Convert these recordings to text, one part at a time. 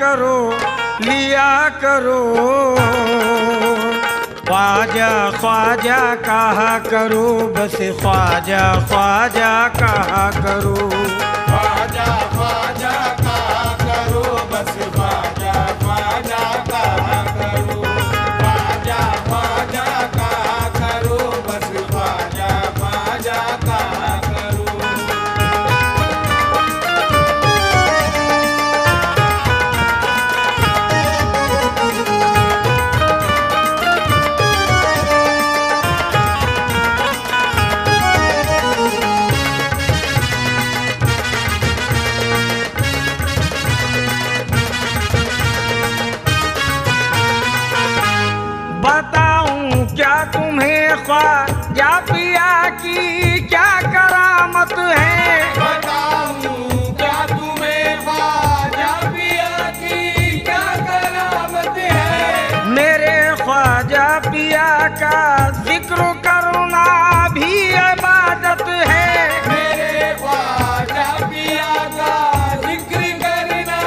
करो लिया करो। ख्वाजा ख्वाजा कहा करो, बस ख्वाजा ख्वाजा कहा करो। ख्वाजा ख्वाजा कहा करो, बस ख्वाजा ख्वाजा कहा करो। ख्वाजा ख्वाजा कहा करो, बस ख्वाजा ख्वाजा कहा करो। बताऊं क्या तुम्हें ख्वाजा पिया की क्या करामत है। बताऊं क्या तुम्हें ख्वाजा पिया की क्या करामत है। मेरे ख्वाजा पिया का जिक्र करना भी इबादत है। मेरे ख्वाजा पिया का जिक्र करना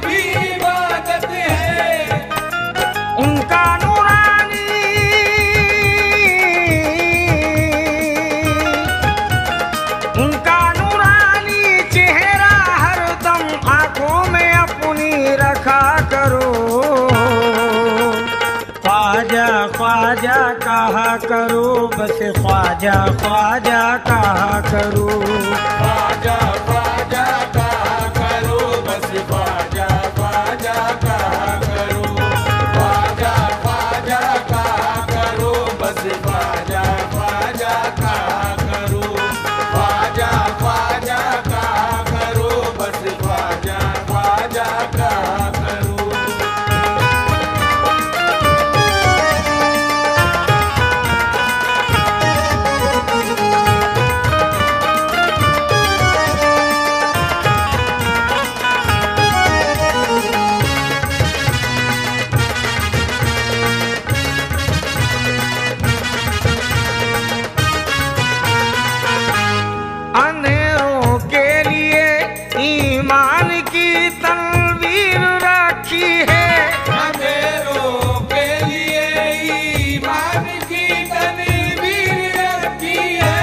भी इबादत है। उनका नूरानी चेहरा हरदम आंखों में अपनी रखा करो। ख्वाजा ख्वाजा कहा करो, बस ख्वाजा ख्वाजा कहा करो। ख्वाजा ख्वाजा कहा करो, बस ख्वाजा ख्वाजा कहा करो। ख्वाजा ख्वाजा कहा करो, बस ख्वाजा ख्वाजा कहा करो। ख्वाजा ख्वाजा कहा करो, बस ख्वाजा ख्वाजा कहा करो। अंधेरों के लिए ईमान की तनवीर रखी है। अंधेरों के लिए ईमान की तनवीर रखी है।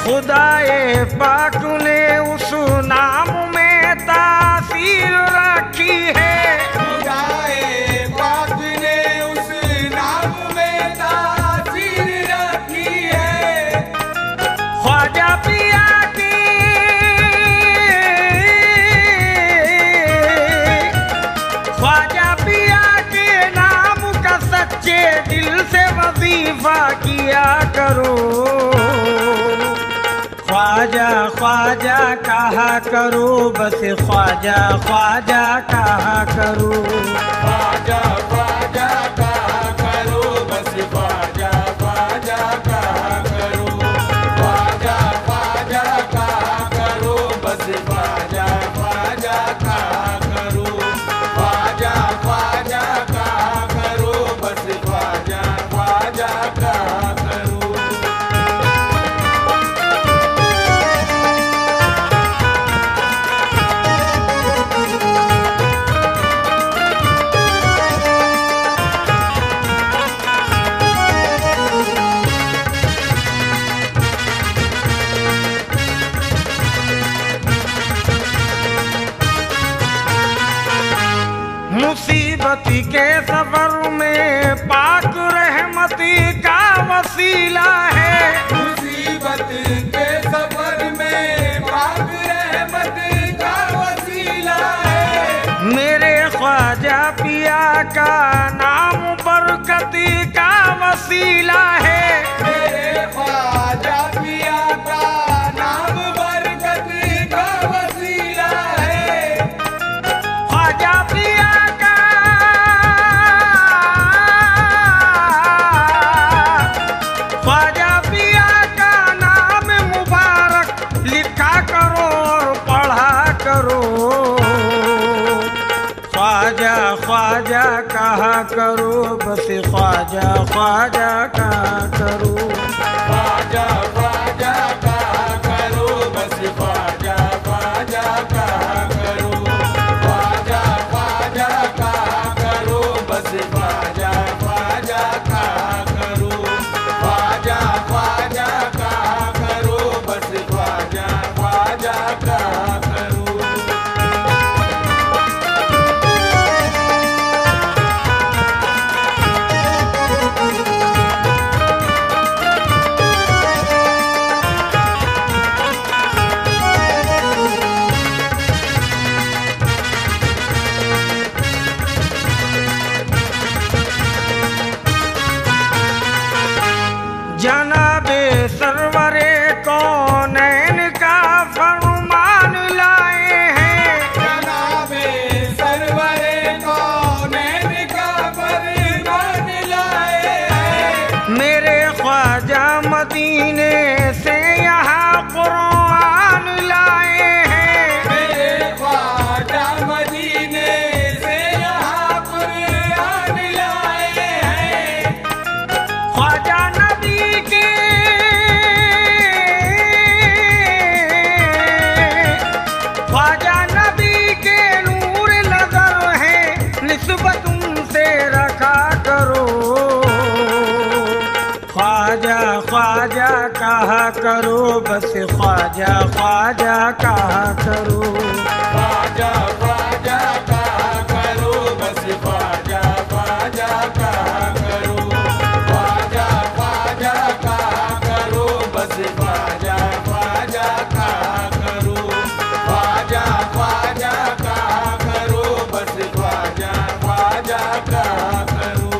खुदाए पाक ने उस नाम में तासीर रखी है। खुदाए पाक ने उस नाम में तासीर रखी है। ख्वाजा पिया के नाम का सच्चे दिल से वजीफा किया करो। ख्वाजा ख्वाजा कहा करो, बस ख्वाजा ख्वाजा कहा करो। ख्वाजा ख्वाजा कहा करो, बस ख्वाजा ख्वाजा कहा करो। ख्वाजा ख्वाजा कहा करो, बस ख्वाजा ख्वाजा कहा करो। ख्वाजा ख्वाजा कहा करो, बस ख्वाजा ख्वाजा कहा करो। मुसीबत के सफर में पाक रहमती का वसीला है। मुसीबत के सफर में पाक रहमत का वसीला है। मेरे ख्वाजा पिया का नाम बरकती का वसीला है। मेरे ख्वाजा पिया का नाम बरकत का वसीला है। ख्वाजा पिया का नाम मुबारक लिखा करो और पढ़ा करो। ख्वाजा ख्वाजा कहा करो, बस ख्वाजा ख्वाजा कहा करो। ख्वाजा ख्वाजा कहा करो, बस ख्वाजा ख्वाजा कहा करो। ख्वाजा ख्वाजा करो बस ख्वाजा ख्वाजा कहा करो। ख्वाजा ख्वाजा कहा करो बस ख्वाजा ख्वाजा कहा करो। ख्वाजा ख्वाजा कहा करो बस ख्वाजा ख्वाजा कहा करो। ख्वाजा ख्वाजा कहा करो बस ख्वाजा ख्वाजा कहा करो।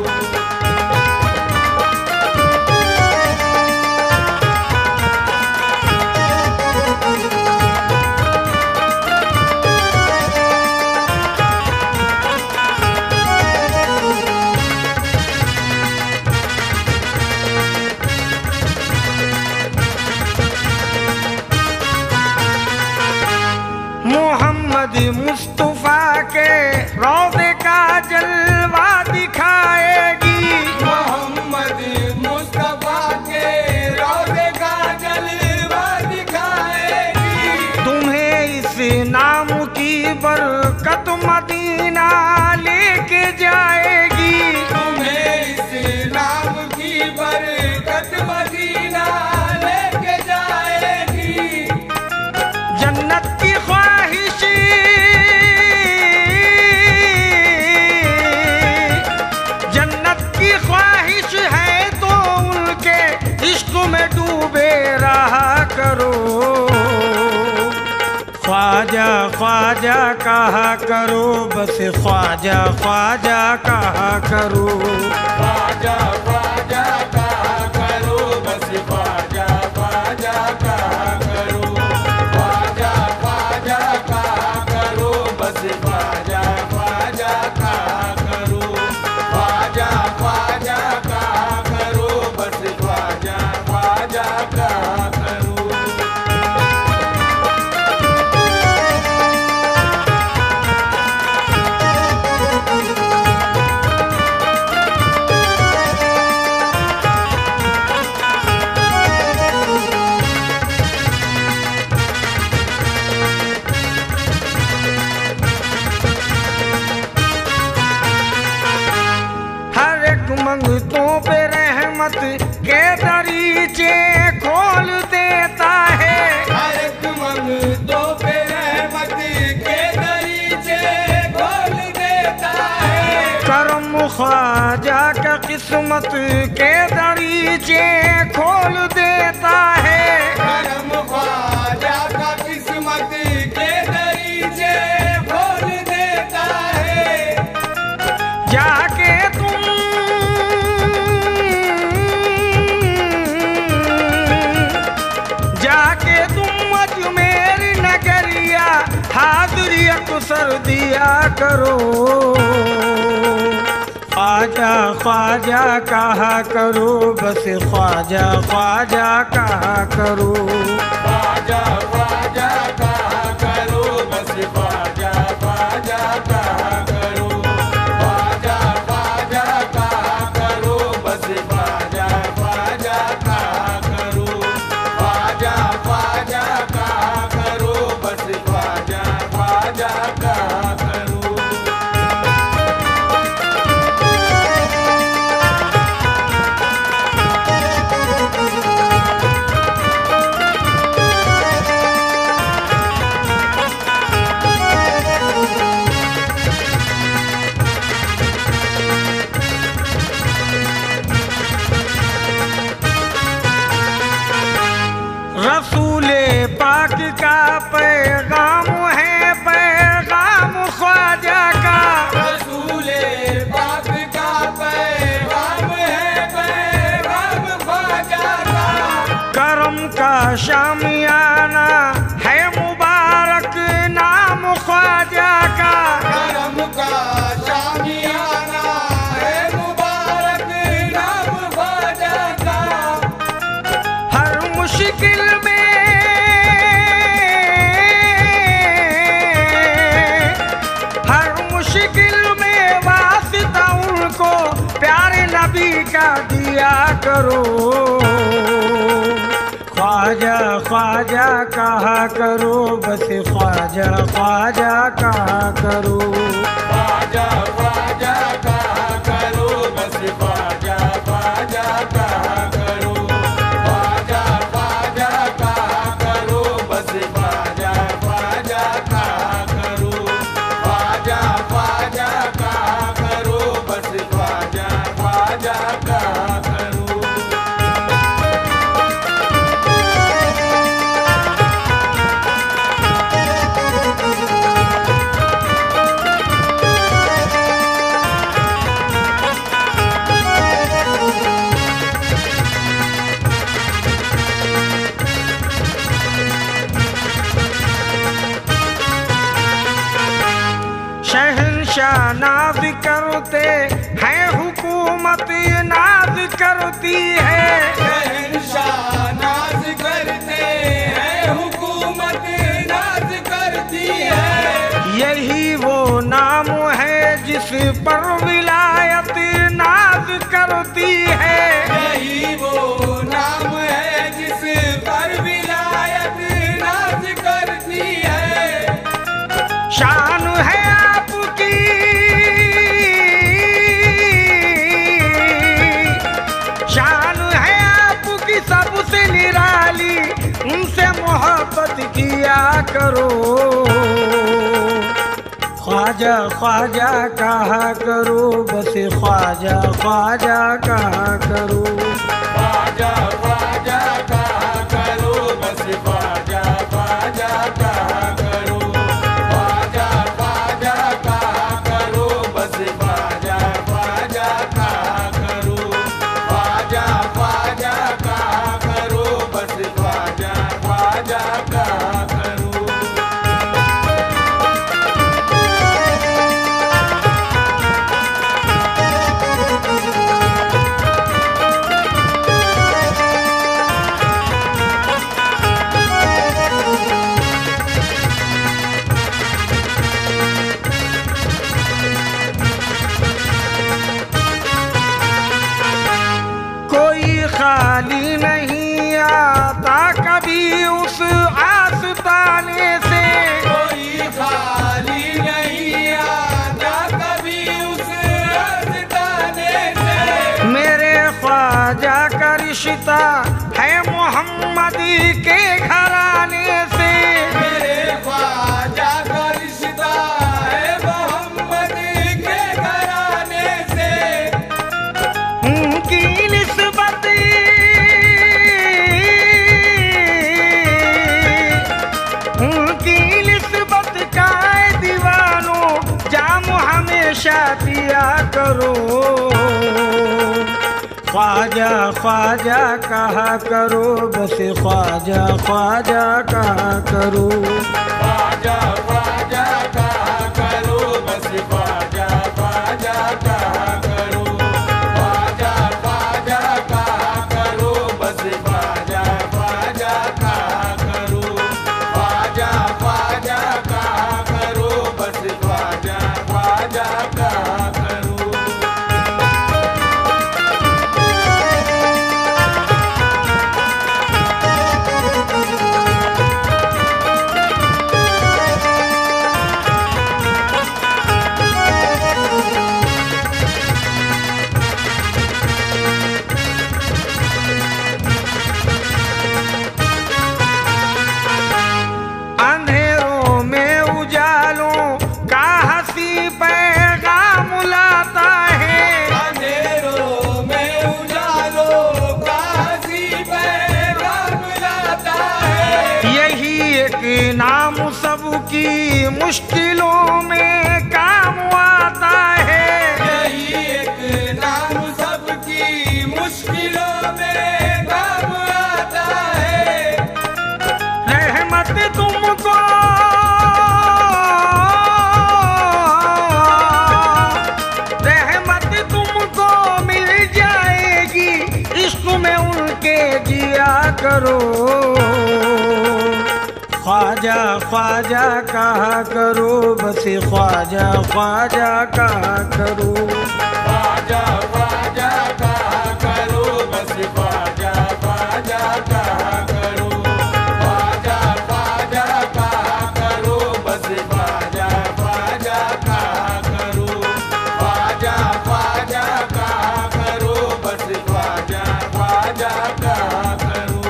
मोहम्मद मुस्तफा के रौदे का जलवा दिखाएगी। मोहम्मद मुस्तफा के रौदे का जलवा दिखाएगी। तुम्हें इस नाम की बरकत मदीना लेके जाएगी। तुम्हें इस नाम की बरकत मदीना लेके जाएगी। जन्नत की ख्वाहिश जन्नत की ख्वाहिश है तो उनके इश्क में डूबे रहा करो। ख्वाजा ख्वाजा कहा करो बस ख्वाजा ख्वाजा कहा करो। ख्वाजा ख्वाजा कहा करो बस ख्वाजा ख्वाजा कहा करो। ख्वाजा ख्वाजा कहा करो बस ख्वाजा ख्वाजा कहा करो। ख्वाजा ख्वाजा कहा करो बस ख्वाजा ख्वाजा कहा करो। हर एक मंगतों पे रहमत के दरीचे खोल देता है। हर एक मंगतों पे रहमत के दरीचे खोल देता है। करम ख्वाजा का किस्मत के दरीचे खोल देता है। करम ख्वाजा का किस्मत के दरीचे खोल देता है। जाके तुम अजमेर नगरिया हाजिरी अक्सर दिया करो। ख्वाजा ख्वाजा कहा करो बस ख्वाजा ख्वाजा कहा करो। ख्वाजा ख्वाजा कहा करो बस ख्वाजा ख्वाजा कहा करो। ख्वाजा ख्वाजा कहा करो बस ख्वाजा ख्वाजा कहा करो। ख्वाजा ख्वाजा कहा करो बस ख्वाजा ख्वाजा कहा करो। रसूले पाक का पैगाम है पैगाम ख्वाजा का। रसूले पाक का पैगाम है पैगाम ख्वाजा का। करम का शामियाना है मुबारक नाम ख्वाजा का। करम का शामियाना है मुबारक नाम ख्वाजा का। हर मुश्किल में वास्ता उनको प्यारे नबी का दिया करो। ख्वाजा ख्वाजा कहा करो बस ख्वाजा ख्वाजा कहा करो। ख्वाजा ख्वाजा कहा करो बस ख्वाजा ख्वाजा कहा करो। ख्वाजा ख्वाजा शहंशाह नाज करते हैं, हुकूमत नाज करती है। शहंशाह नाज करते हैं, हुकूमत नाज करती है। यही वो नाम है जिस पर विलायत नाज करती है। यही वो नाम है जिस पर विलायत नाज करती है। शान है आपकी, शान है आपकी सबसे निराली, उनसे मोहब्बत किया करो। ख्वाजा ख्वाजा कहा करो, बस ख्वाजा ख्वाजा कहा करो। ख्वाजा ख्वाजा कहा करो, बस ख्वाजा ख्वाजा कहा करो। ख्वाजा ख्वाजा कहा करो, बस ख्वाजा ख्वाजा कहा करो। ख्वाजा ख्वाजा कहा करो, बस ख्वाजा ख्वाजा कहा करो। खाली नहीं आता कभी उस आस्ताने से, कोई खाली नहीं आता कभी उस आस्ताने से। मेरे ख्वाजा का रिश्ता है मोहम्मदी के घराने से। मेरे ख्वाजा का रिश्ता है मोहम्मदी के घराने से। उनकी निस्बत, उनकी निस्बत का दीवानों जाम हमेशा पिया करो। ख्वाजा ख्वाजा कहा करो, बस ख्वाजा ख्वाजा कहा करो। ख्वाजा ख्वाजा कहा करो, बस ख्वाजा ख्वाजा कहा करो। ख्वाजा ख्वाजा कहा करो, बस ख्वाजा ख्वाजा कहा करो। ख्वाजा ख्वाजा कहा करो, बस ख्वाजा ख्वाजा कहा करो। अंधेरों में उजालों का हंसी पैगाम लाता है। अंधेरों में उजालों का हंसी पैगाम लाता है। यही एक नाम सबकी मुश्किलों में काम आता है। यही एक नाम सबकी मुश्किलों में काम आता है। रहमत तुमको, रहमत तुमको मिल जाएगी, इश्क में उनके जिया करो। ख्वाजा ख्वाजा कहा करो, बस ख्वाजा ख्वाजा कहा करो। ख्वाजा ख्वाजा कहा करो, बस ख्वाजा ख्वाजा कहा करो। ख्वाजा ख्वाजा कहा करो, बस ख्वाजा ख्वाजा कहा करो। ख्वाजा ख्वाजा कहा करो, बस ख्वाजा ख्वाजा कहा करो।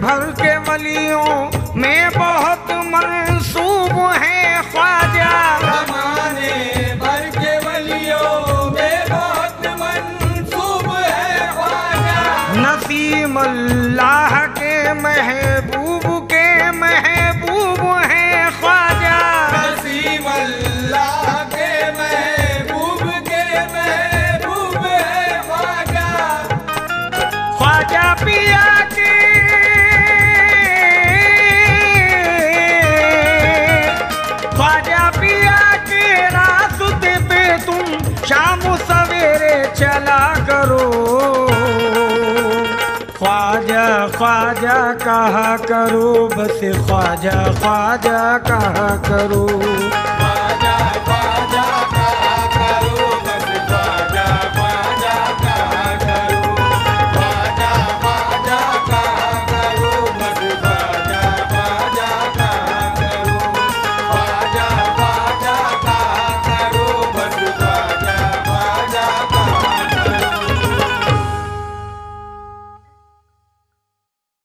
भर के वलियों में बहुत मंसूब है ख्वाजा। ज़माने भर के वलियों में बहुत मंसूब है ख्वाजा। ख्वाजा पिया के ख्वाजा पिया के रास्ते पे तुम शाम सवेरे चला करो। ख्वाजा ख्वाजा कहा करो, बस ख्वाजा ख्वाजा कहा करो।